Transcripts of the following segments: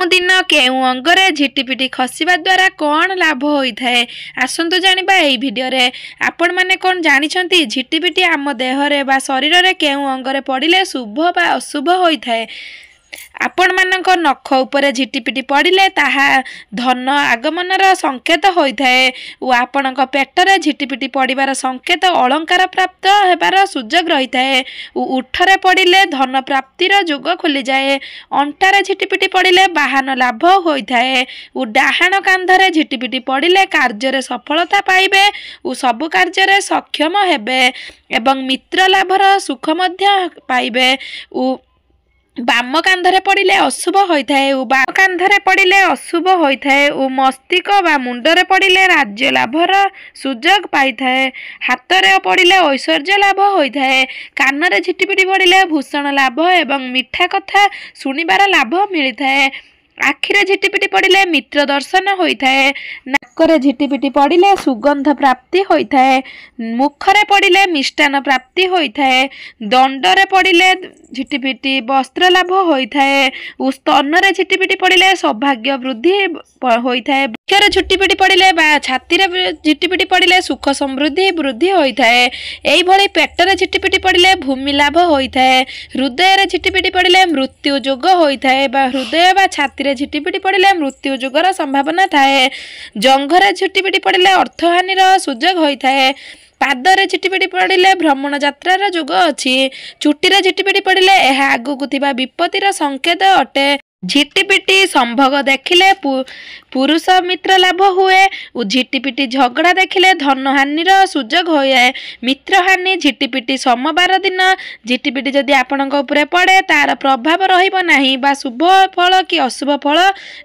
दिन केउ अंगरे झिटिपिटी खसिबा द्वारा कौन लाभ होता है आसतु जानिबा एई भिडियो रे। आपण माने कौन जानिछंती झिटिपिटी आम देहरे बा शरीर रे केउ अंगरे पड़िले शुभ बा अशुभ होता है। आपण मानक नख उपरे झिटिपिटी पड़िले ताहा धन आगमनर संकेत होता है और आपणक पेटरे झिटिपिटी पड़िबार संकेत अलंकार प्राप्त हेबार सुजोग रहिता है। उठरे पड़िले धन प्राप्तिर जोग खोली जाए। अंटारे झिटिपिटी पड़िले वाहन लाभ होता है। डाहाण कांधरे झिटिपिटी पड़िले कार्य सफलता पाइबे और सबु कार्य सक्षम हेबे एवं मित्र लाभर सुख मध्य पाइबे। बाम कांधरे पड़िले अशुभ होता है। बाम कांधरे पड़िले अशुभ होता है। मस्तिष्क बा मुंडरे पड़िले राज्य लाभर सुजोग पाई थाए। हाथरे पड़िले ऐश्वर्य लाभ होता है। कानरे झिटिपिटी पड़िले भूषण लाभ एवं मिठा कथा शुणिबार लाभ मिलता है। आखिरे झिटिपिटी पड़िले मित्र दर्शन होता है। नाकरे झिटिपिटी पड़िले सुगंध प्राप्ति होता है। मुखरे पड़िले मिष्टान प्राप्ति होता है। दंडरे पड़िले झिटिपिटी वस्त्र लाभ होता है। स्तनरे झिटिपिटी पड़िले सौभाग्य वृद्धि होता है। बक्षरे झिटिपिटी पड़िले बा छातीरे झिटिपिटी पड़िले सुख समृद्धि वृद्धि होता है। एई भली पेटरे झिटिपिटी पड़िले भूमि लाभ होता है। हृदय झिटिपिटी पड़िले मृत्यु जोग होता है बा हृदय बा छाती झिटिपिटी पड़िले मृत्यु जोगर संभावना थाए। जंघरे झिटिपिटी पड़िले अर्थहानिर सुजोग होता है। पादरे झिटिपिटी पड़िले भ्रमण यात्रार जोग अछि। चुटीरे झिटिपिटी पड़िले एहा आगुकु थिबा विपत्तिर संकेत अटे। झिटिपिटी संभोग देखिले पुरुष मित्र लाभ हुए। झिटिपिटी झगड़ा देखिले धन हानिर सुजोग होए। मित्र हानि झिटिपिटी सोमवार दिन झिटिपिटी जदि आपणक उपरे पड़े तार प्रभाव रहिबो नाही बा शुभ फल कि अशुभ फल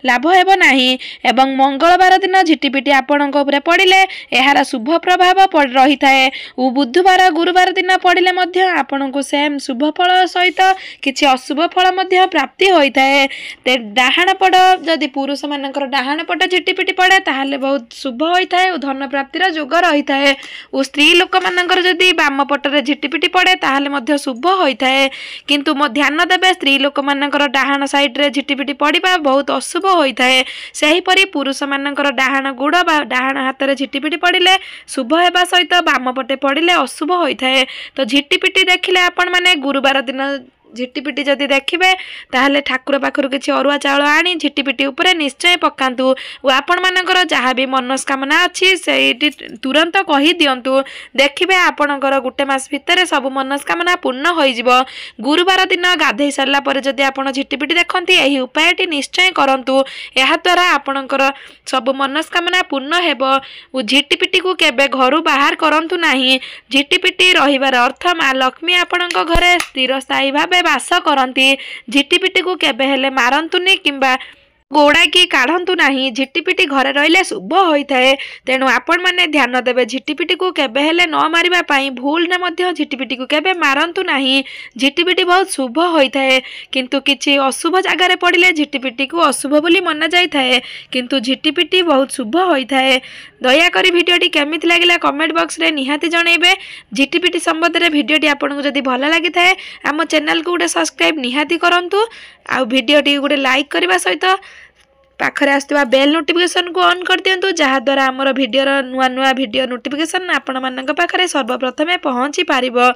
लाभ हेबो नाही। एवं मंगलवार दिन झिटिपिटी आपणक उपरे पड़िले एहार शुभ प्रभाव रही थाए। बुधवार गुरुवार दिन पड़िले मध्य आपणकु सेम शुभ फल सहित किछि अशुभ फल मध्य प्राप्ति होइथाए। डाहाण पट जदि पुरुष मानकर डाहाण पट झिटिपिटी पड़े ताहले बहुत शुभ होता है। धन प्राप्तिर जोग रही है। स्त्री लोक मानकर जदि बाम पटरे झिटिपिटी पड़े ताहले मध्य शुभ होता है। किंतु ध्यान देवे स्त्री लोक मानकर डाहाण साइड्रे झिटिपिटी पड़ा बहुत अशुभ होता है। सेहीपरि पुरुष मानकर डाहाण गुड़ बा डाहाण हाथ में झिटिपिटी पड़े शुभ होगा सहित बाम पटे पड़े अशुभ होता है। तो झिटिपिटी देखिले आपण माने गुरुवार दिन झिटिपिटी जदि देखिबे ताहले ठाकुर पाखरु किछि अरुआ चाउल आनी झिटिपिटी उपरे निश्चय पकांतु। और आपण मानकर जहाँ भी मनस्कामना अच्छी से तुरंत कही दियंतु। देखिबे आपणकर गुटे मास भितर सब मनस्कामना पूर्ण होई जिवो। गुरुवार दिन गाधेई सारला परे जदि आपण झिटिपिटी देखंती एही उपायटी निश्चय करंतु। एहा द्वारा आपणकर सब मनस्कामना पूर्ण हेबो। और झिटिपिटी को केबे घरु बाहर करंतु नाही। झिटिपिटी रहिबार अर्थ मां लक्ष्मी आपणक घरे स्थिर स्थायी भाबे बास करती। झिटिपिटी को केबे हेले मारंतुनी किंबा गोड़ा की काढ़ंतु नाही। झिटिपिटी घरे रहिले शुभ होता है। तेणु आपण माने ध्यान देवे झिटिपिटी को केबे हेले न मारिबा पई भूल ने मध्य झिटिपिटी को केबे मारंतु नाही। झिटिपिटी बहुत शुभ होता है। किंतु किछि अशुभ जगार पड़िले झिटिपिटी को अशुभ बोली मना जाय थाए। किंतु झिटिपिटी बहुत शुभ होता है। दयाकरी भिडियोटी केमिति लागिला कमेंट बॉक्स रे निहाती जणैबे। झिटिपिटी संबंध रे भिडियोटी आपनको जदि भल लागि थाए आम चैनल को गोटे सब्सक्राइब निहाती करंतु। आ भिडियोटी गोटे लाइक करबा सहित पाखरे आसुवा बेल नोटिफिकेशन को ऑन कर दियंतु। जहाँ द्वारा आमर भिडियोर नुआ नुआ भिडियो नोटिफिकेशन आपण मानक पाखरे सर्वप्रथमे पहुँची पारिबो।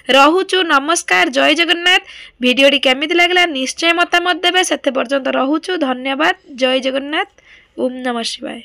रहुचु नमस्कार जय जगन्नाथ। भिडियोटी केमिति लागला निश्चय मतामत देबे। सेते पर्यंत रहुचु धन्यवाद। जय जगन्नाथ। ओम नमः शिवाय।